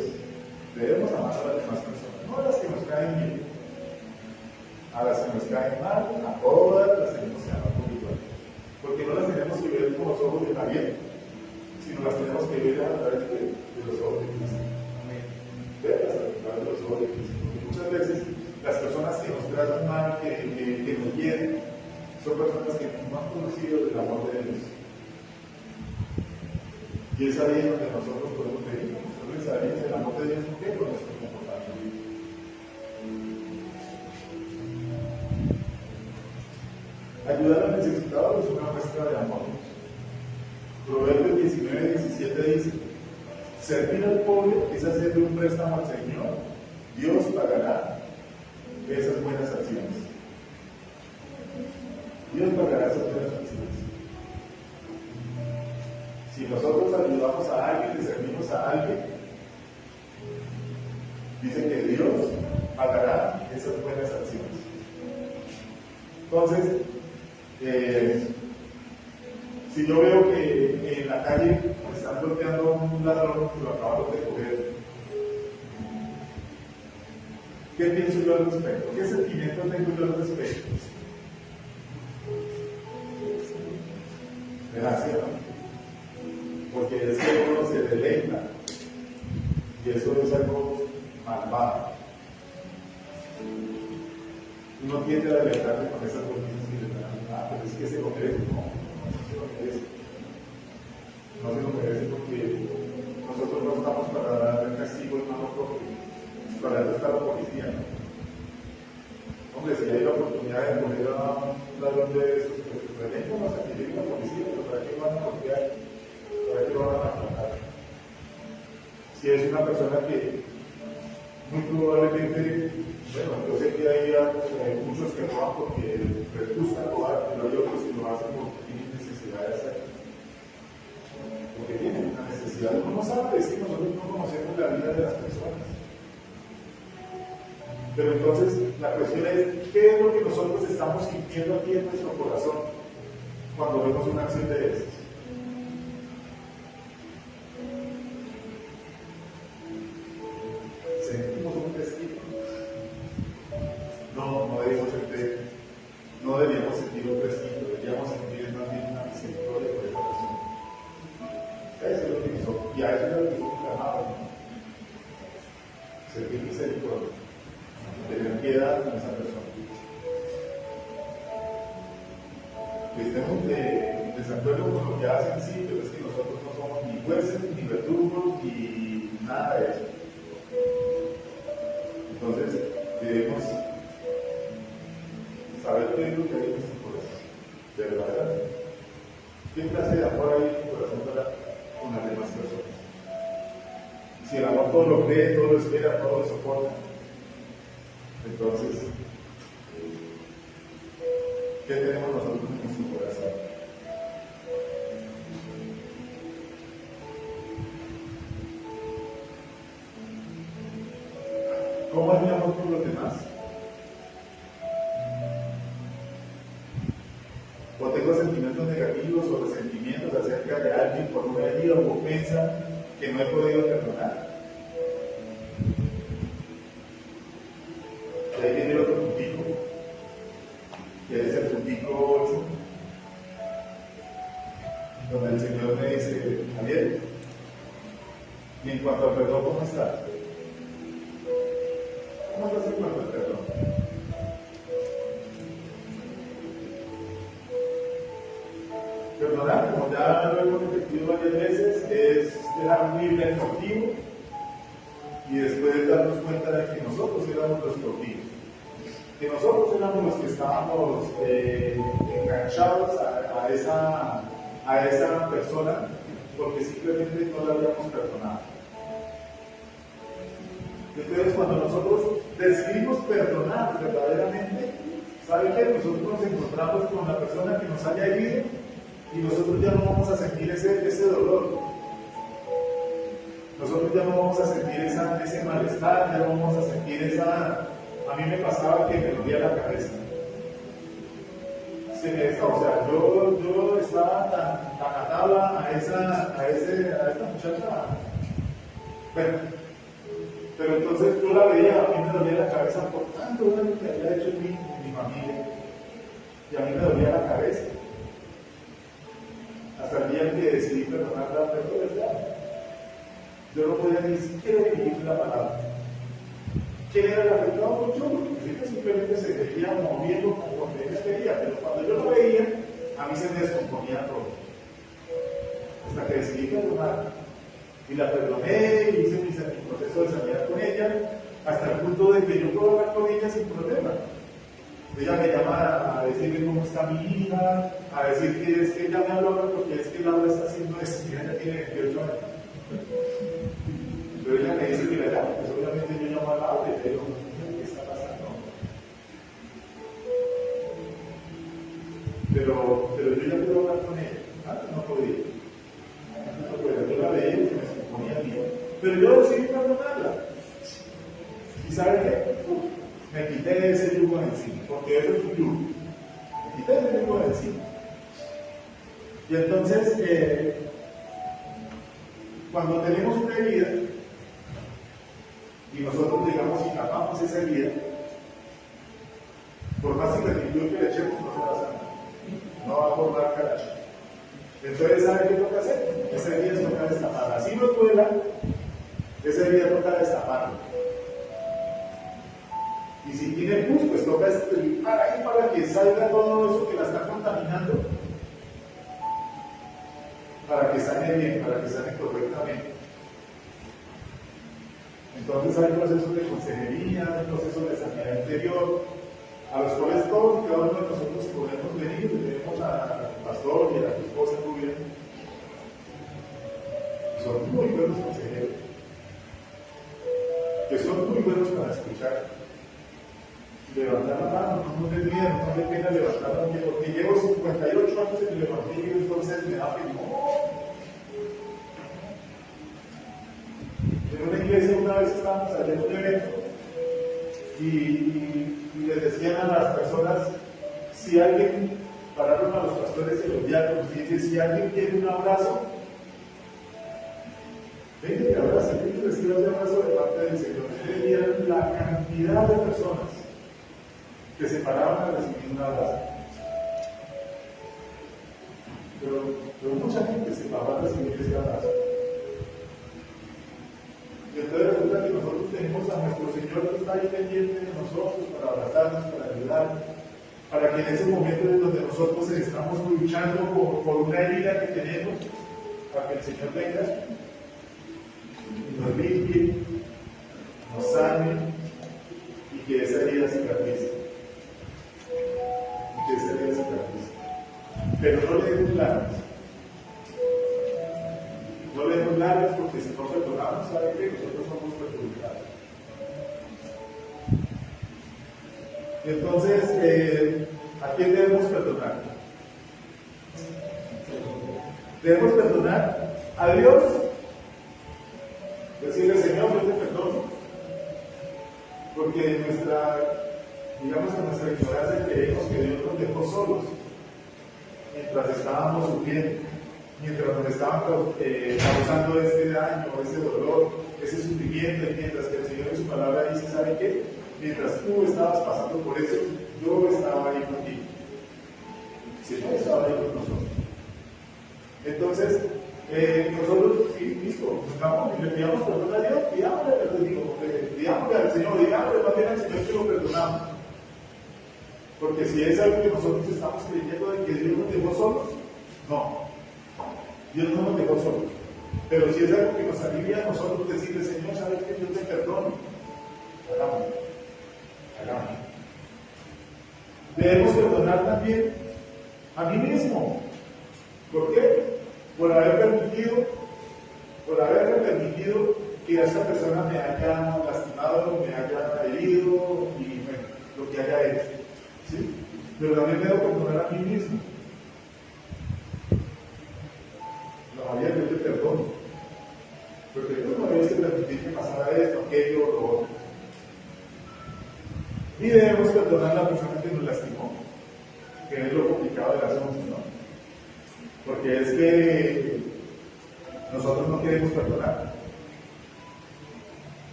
debemos amar a las demás personas, no a las que nos caen bien, a las que nos caen mal, a todas las tenemos que amar por igual. Porque no las tenemos que ver con los ojos de Javier, sino las tenemos que ver a través de los ojos de Cristo. Verlas a través de los ojos de Cristo. Porque muchas veces las personas que nos tratan mal, que nos hieren, son personas que no han conocido el amor de Dios. Y es ahí donde nosotros podemos pedir, mostrarles a ellos el amor de Dios, ¿por qué? Por nuestro comportamiento. Ayudar al necesitado es una muestra de amor. Proverbios 19, 17 dice, servir al pobre es hacerle un préstamo al Señor, Dios pagará esas buenas acciones. Dios pagará esas buenas acciones. Si nosotros ayudamos a alguien, le servimos a alguien, dice que Dios pagará esas buenas acciones. Entonces, si yo veo que en la calle me están golpeando un ladrón que lo acabo de coger, ¿qué pienso yo al respecto? ¿Qué sentimiento tengo yo al respecto? Gracias, ¿no? Porque es que uno se deleita y eso es algo malvado. Uno tiende a deleitarse con esas cosas y pero es que se lo merece, no se lo merece. No se lo merece porque nosotros no estamos para dar el castigo en mano propia, para eso está la policía, ¿no? Hombre, si hay la oportunidad de coger a un ladrón de esos, pues reténganos a que llegue la policía, pero ¿para qué van a golpear? ¿Para qué lo van a matar? Si es una persona que muy probablemente, bueno, yo sé que hay muchos que roban porque les gusta robar, pero hay otros que lo hacen porque tienen necesidad de hacerlo. Porque tienen una necesidad. Uno no sabe, es que nosotros no conocemos la vida de las personas. Pero entonces la cuestión es, ¿qué es lo que nosotros estamos sintiendo aquí en nuestro corazón cuando vemos una acción de esas? Sentimos un testigo. No deberíamos sentir un prestigio, deberíamos sentir más bien una misericordia por esa persona. Eso es lo que hizo, y a eso es lo que hizo clamado. sentir misericordia, tener piedad con esa persona. Estemos en desacuerdo con lo que hacen, sí, pero es que nosotros no somos ni jueces, ni verdugos, ni nada de eso. Entonces, debemos saber qué es lo que hay en nuestro corazón, de verdad. ¿Qué clase de amor hay en tu corazón con las demás personas? Si el amor todo lo cree, todo lo espera, todo lo soporta, entonces, ¿qué tenemos nosotros en nuestro corazón? ¿Cómo es mi amor por los demás? ¿O tengo sentimientos negativos o resentimientos acerca de alguien por una herida o ofensa que no he podido perdonar? Y ahí viene el otro puntico, que es el puntico 8, donde el Señor me dice: Javier, y en cuanto al perdón, ¿cómo estás? ¿Cómo estás en cuanto al perdón? Perdonar, como ya lo hemos repetido varias veces, es dejar libre al cautivo y después darnos cuenta de que nosotros éramos los cautivos, que nosotros éramos los que estábamos enganchados a esa persona porque simplemente no la habíamos perdonado. Entonces, cuando nosotros decidimos perdonar verdaderamente, ¿sabe qué? Nosotros nos encontramos con la persona que nos haya herido y nosotros ya no vamos a sentir ese dolor. Nosotros ya no vamos a sentir ese malestar, ya no vamos a sentir esa... A mí me pasaba que me dolía la cabeza. O sea, yo estaba tan atada a esta muchacha. Bueno, pero entonces yo la veía, a mí me dolía la cabeza por tanto daño que había hecho en mi familia. Y a mí me dolía la cabeza. Hasta el día que decidí perdonarla, pero verdad. Yo no podía ni siquiera dirigir la palabra. ¿Quién era el afectado? Yo, porque ella simplemente se veía moviendo conforme ella quería, pero cuando yo lo veía, a mí se me descomponía todo. Hasta que decidí perdonarla. Y la perdoné, y hice mi proceso de sanidad con ella, hasta el punto de que yo puedo hablar con ella sin problema. Ella me llama a decirle cómo está mi hija, a decir que es que ella me habla porque es que Laura está haciendo esto, y ella tiene 28 años. Pero ella me dice que la llamo, pues obviamente yo llamo a Laura y le digo, ¿qué está pasando? Pero yo ya puedo hablar con ella, antes no podía. Yo la veía y se me suponía bien. Pero yo decidí perdonarla. ¿Y sabe qué? Me quité ese yugo de encima, porque eso es un yugo. Me quité ese yugo de encima. Y entonces, cuando tenemos una herida, y nosotros llegamos y tapamos esa herida, por más ingratitud que le echemos, no se va a sanar. No va a formar caracha. Entonces, ¿sabe qué toca hacer? Esa herida toca destaparla. Así nos duela, esa herida toca destaparla. Y si tiene pus, pues toca estripar ahí para que salga todo eso que la está contaminando. Para que sane bien, para que sane correctamente. Entonces hay procesos de consejería, hay procesos de sanidad interior, a los cuales todos y cada uno de nosotros podemos venir. Tenemos al pastor y a tu esposa Rubia. Son muy buenos consejeros, que son muy buenos para escuchar. Levantar la mano, no me miedo, no me pena levantar la mano, porque llevo 58 años en el evangelio, entonces me da pena. En una iglesia una vez estábamos allá en un evento y le decían a las personas, si alguien, pararon a los pastores y los diáconos y dicen, si alguien quiere un abrazo, venga y abraza, venga y reciba ese abrazo de parte del Señor. Ustedes vieron la cantidad de personas que se paraban a recibir un abrazo. Pero mucha gente se paraba a recibir ese abrazo. Y entonces resulta que nosotros tenemos a Señor está ahí pendiente de nosotros para abrazarnos, para ayudarnos, para que en esos momentos en donde nosotros estamos luchando por una herida que tenemos, para que el Señor venga y nos limpie, nos sane y que esa herida cicatrice. Y que esa herida cicatrice. Pero no le demos largas. No le demos largas porque si no perdonamos, ¿sabe qué? Nosotros somos perjudicados. Entonces, ¿a quién debemos perdonar? Debemos perdonar a Dios. Decirle, Señor, yo te perdono. Porque digamos que nuestra ignorancia creemos que Dios nos dejó solos mientras estábamos sufriendo, mientras nos estaban causando ese daño, ese dolor, ese sufrimiento, y mientras que el Señor en su palabra dice, ¿sabe qué? Mientras tú estabas pasando por eso, yo estaba ahí contigo. El Señor estaba ahí con nosotros. Entonces, nosotros, sí, listo, vamos y le pidamos perdón a Dios, pidámosle al Señor, digámosle más bien al Señor que lo perdonamos. Porque si es algo que nosotros estamos creyendo de que Dios nos dejó solos, no. Dios no nos dejó solos. Pero si es algo que nos alivia a nosotros decirle, Señor, ¿sabes que yo te perdono? Hagámoslo. Debemos perdonar también a mí mismo. ¿Por qué? Por haberme permitido que esa persona me haya lastimado, me haya herido y bueno, lo que haya hecho. ¿Sí? Pero también debo perdonar a mí mismo. No, María, yo te perdono. Porque tú no debes permitir que pasara esto, aquello o lo otro. Y debemos perdonar a la persona que nos lastimó, que es lo complicado del asunto, ¿no? Porque es que nosotros no queremos perdonar.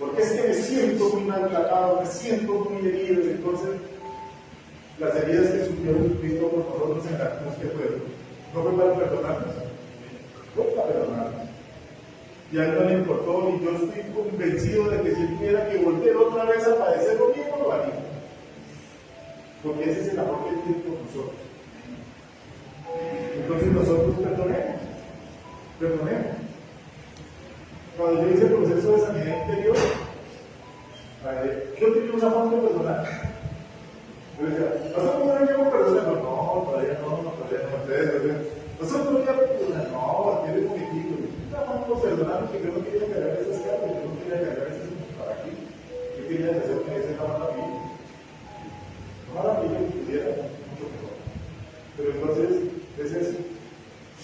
Porque es que me siento muy maltratado, me siento muy herido, entonces las heridas que sufrió Jesucristo por nosotros en la cruz, que fueron, no fue para perdonarnos, fue para perdonarnos. Y a él no le importó, y yo estoy convencido de que si él tuviera que volver otra vez a padecer lo mismo, lo haría. Porque ese es el amor que él tiene por nosotros. Entonces nosotros perdonemos. Cuando yo hice el proceso de sanidad interior, yo tenía una forma de perdonar. Yo decía, nosotros no debíamos perdonar, no, todavía no, nosotros no debíamos perdonar, no, aquí eres bonitito. Una forma de perdonar porque yo no quería cargar esas cargas, yo no quería cargar esas para aquí. Yo quería hacer que ese era una vida. Ojalá que yo pudiera mucho mejor. Pero entonces, es eso,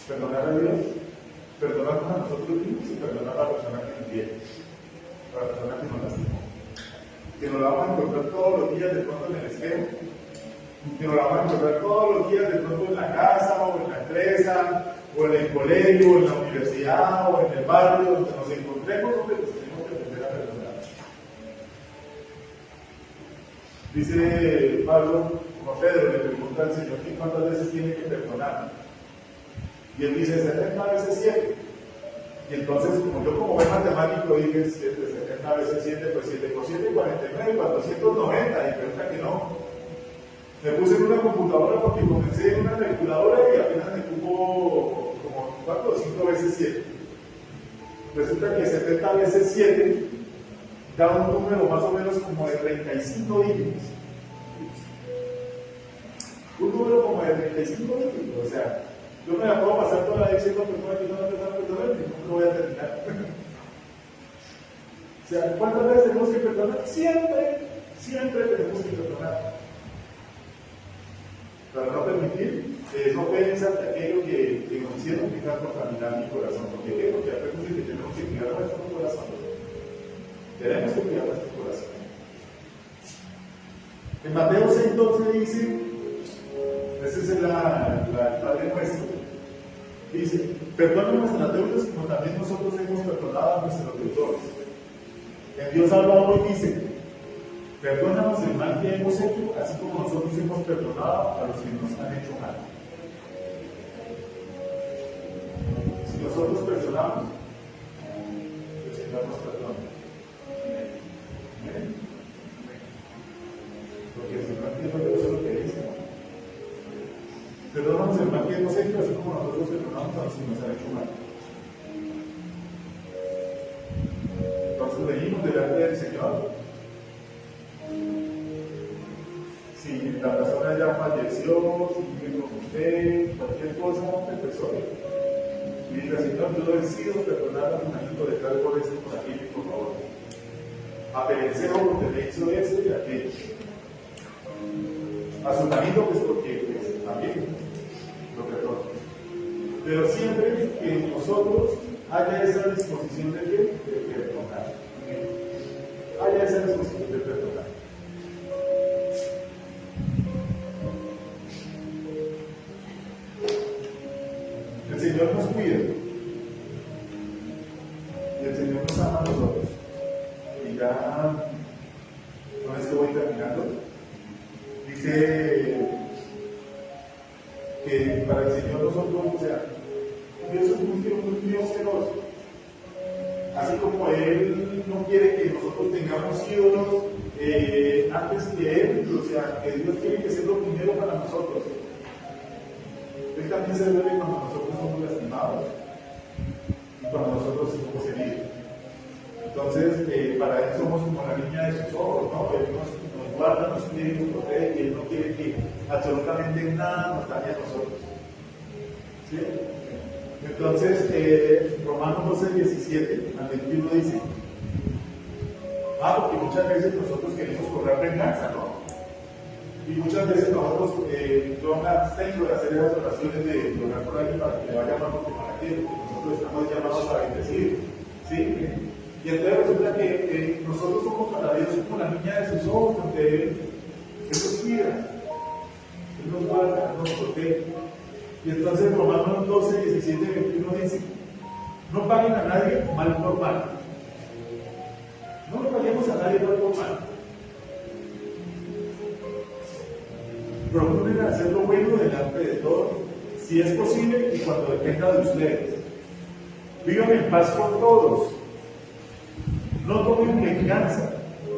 perdonar a Dios, perdonarnos a nosotros mismos y perdonar a la persona que nos viene, a la persona que nos lastimó. Que nos la vamos a encontrar todos los días de pronto en el espejo, que nos la vamos a encontrar todos los días de pronto en la casa, o en la empresa, o en el colegio, o en la universidad, o en el barrio, donde nos encontremos, donde nos tenemos que aprender a perdonar. Dice Pablo, como Pedro le pregunta al Señor cuántas veces tiene que perdonar. Y él dice 70 veces 7. Y entonces, como yo como buen matemático dije 70 veces 7, pues 7 por 7, 49, 490. Y resulta que no. Me puse en una computadora porque comencé en una calculadora y apenas me cupo como 4 o 5 veces 7. Resulta que 70 veces 7 da un número más o menos como de 35 dígitos. Un número como de 35 dígitos. O sea, yo me la puedo pasar toda la vez diciendo perdón, y no voy a terminar. O sea, ¿cuántas veces tenemos que perdonar? Siempre tenemos que perdonar. Para no permitir ofensas de aquello que nos hicieron que contaminar mi corazón. ¿Por qué? Porque aprendemos que tenemos que cuidar nuestro corazón. Tenemos que cuidar nuestro corazón. En Mateo 6:12 dice, esa es el Padre nuestro, dice, perdona nuestras deudas como también nosotros hemos perdonado a nuestros deudores. En Dios habla hoy y dice, perdónanos el mal que hemos hecho, así como nosotros hemos perdonado a los que nos han hecho mal. Si nosotros perdonamos, el Señor nos perdona. ¿Amén? hemos hecho, así como nosotros perdonamos a los que nos han hecho mal. Entonces venimos delante del Señor. Si la persona ya falleció, si vive con usted, cualquier cosa, persona. Y diga, Señor, yo decido perdonar a mi manito de tal por esto, por aquello, por favor. Aperecer porque me hizo esto y aquello. A su manito, pues porque pues, también lo perdona. Pero siempre que en nosotros haya esa disposición de perdonar. Haya esa disposición de perdonar. El Señor nos cuida y el Señor nos ama a nosotros. Y ya con esto voy terminando. Dice que para el Señor nosotros, o sea, Dios es un Dios celoso. Así como Él no quiere que nosotros tengamos ídolos antes que Él, o sea, que Dios tiene que ser lo primero para nosotros. Él también se duele cuando nosotros somos lastimados y cuando nosotros somos heridos. Entonces, para Él somos como la niña de sus ojos, ¿no? Él nos guarda, nos cuida y nos protege, y Él no quiere que absolutamente nada nos dañe a nosotros. ¿Sí? Entonces, Romanos 12:17 al 21 dice, porque muchas veces nosotros queremos cobrar venganza, ¿no? Y muchas veces nosotros, yo me abstengo de hacer esas oraciones de orar por alguien para que le vaya mal porque para qué, porque nosotros estamos llamados a bendecir, ¿sí? Y entonces resulta que nosotros somos para Dios como la niña de sus ojos, donde Él nos cuida, Él nos guarda, Él nos protege. Y entonces Romanos 12:17-21 dice, no paguen a nadie mal por mal. No le paguemos a nadie mal por mal. Procuren hacer lo bueno delante de todos, si es posible y cuando dependa de ustedes. Vivan en paz con todos. No tomen venganza,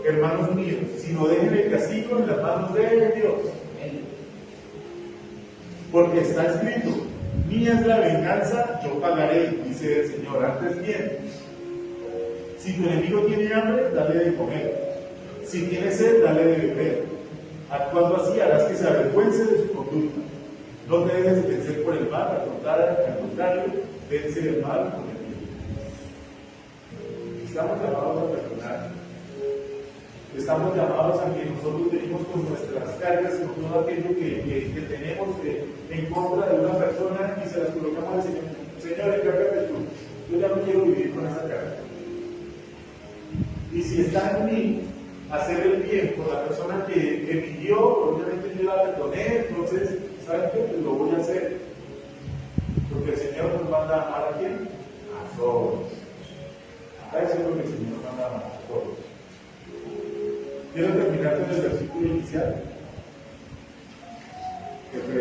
hermanos míos, sino dejen el castigo en las manos de Dios. Porque está escrito, mía es la venganza, yo pagaré, dice el Señor. Antes bien, si tu enemigo tiene hambre, dale de comer. Si tiene sed, dale de beber. Actuando así harás que se avergüence de su conducta. No te dejes vencer por el mal, al contrario, vence el mal con el bien. Estamos llamados a perdonar. Estamos llamados a que nosotros venimos con nuestras cargas, con todo aquello que tenemos en contra de una persona y se las colocamos al Señor. Señor, encárgate tú. Yo ya no quiero vivir con esa carga. Y si está en mí hacer el bien por la persona que me hirió, obviamente yo la perdoné, entonces, ¿saben qué? Pues lo voy a hacer. Porque el Señor nos manda a amar a quién? A todos. A eso es lo que el Señor nos manda a amar a todos. Quiero terminar con el versículo inicial, que fue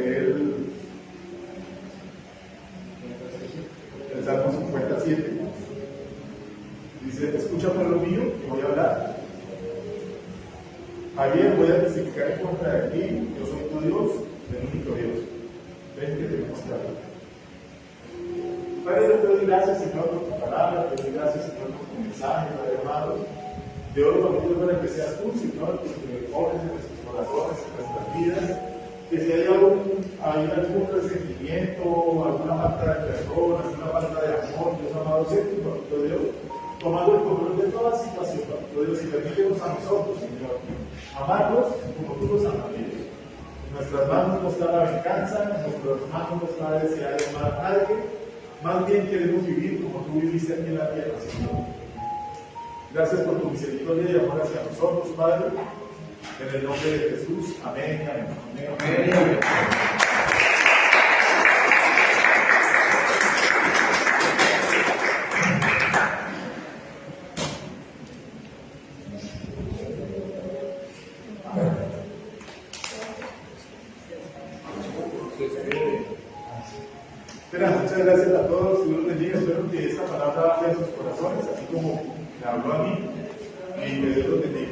el Salmo 57. Dice, escucha pueblo mío, que voy a hablar. Ayer voy a testificar en contra de ti, yo soy tu Dios, el único Dios. Ven que tenemos que hablar. Padre, yo te doy gracias, Señor, por tu palabra, te doy gracias, Señor, por tu mensaje, Padre amado. Te oro para que seas tú, Señor, porque obres en nuestros corazones, en nuestras vidas, que si hay algún resentimiento, alguna falta de perdón, alguna falta de amor, Dios amado, sé tu papito Dios, tomando el control de toda situación, papito Dios, y permítenos a nosotros, Señor, amarlos como tú los amarías. En nuestras manos no está la venganza, en nuestras manos no está desear amar a nadie, más bien queremos vivir como tú viviste aquí en la tierra, Señor. Gracias por tu misericordia y amor hacia nosotros, Padre. En el nombre de Jesús. Amén. Amén. Amén. Amén. Muchas gracias a todos. Dios los bendiga. Espero que esta palabra hable a sus corazones, así como me habló a mí. Y que Dios los bendiga.